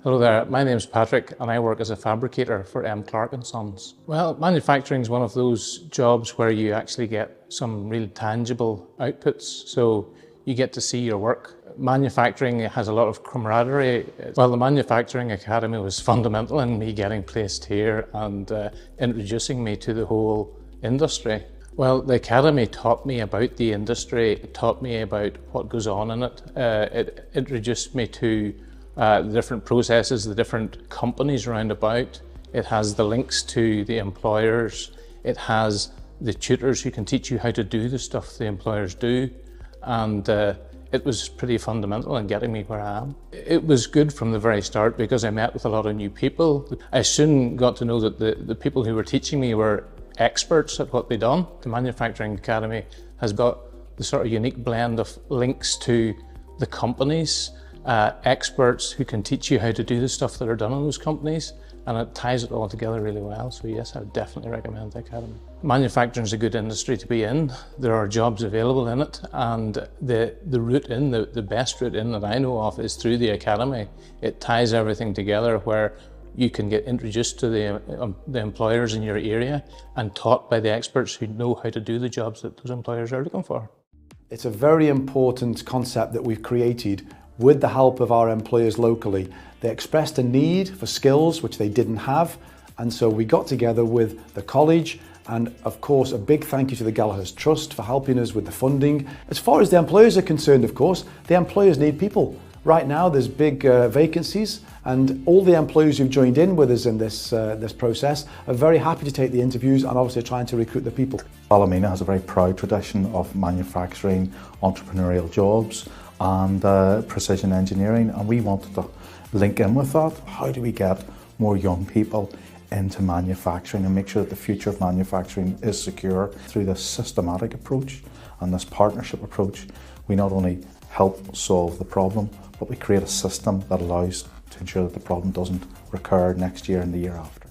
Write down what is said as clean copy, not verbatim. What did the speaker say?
Hello there, my name's Patrick and I work as a fabricator for M. Clark & Sons. Well, manufacturing is one of those jobs where you actually get some really tangible outputs, so you get to see your work. Manufacturing has a lot of camaraderie. Well, the Manufacturing Academy was fundamental in me getting placed here and introducing me to the whole industry. Well, the Academy taught me about the industry, it taught me about what goes on in it. It introduced me to the different processes, the different companies around about. It has the links to the employers. It has the tutors who can teach you how to do the stuff the employers do. And it was pretty fundamental in getting me where I am. It was good from the very start because I met with a lot of new people. I soon got to know that the people who were teaching me were experts at what they'd done. The Manufacturing Academy has got the sort of unique blend of links to the companies, experts who can teach you how to do the stuff that are done in those companies, and it ties it all together really well. So yes, I would definitely recommend the Academy. Manufacturing is a good industry to be in. There are jobs available in it, and the route in, the best route in that I know of is through the Academy. It ties everything together where you can get introduced to the employers in your area and taught by the experts who know how to do the jobs that those employers are looking for. It's a very important concept that we've created with the help of our employers locally. They expressed a need for skills which they didn't have, and so we got together with the college, and of course a big thank you to the Gallaghers Trust for helping us with the funding. As far as the employers are concerned, of course, the employers need people. Right now there's big vacancies, and all the employees who've joined in with us in this process are very happy to take the interviews and obviously trying to recruit the people. Ballymena has a very proud tradition of manufacturing, entrepreneurial jobs and precision engineering, and we wanted to link in with that. How do we get more young people into manufacturing and make sure that the future of manufacturing is secure? Through this systematic approach and this partnership approach, we not only help solve the problem, but we create a system that allows to ensure that the problem doesn't recur next year and the year after.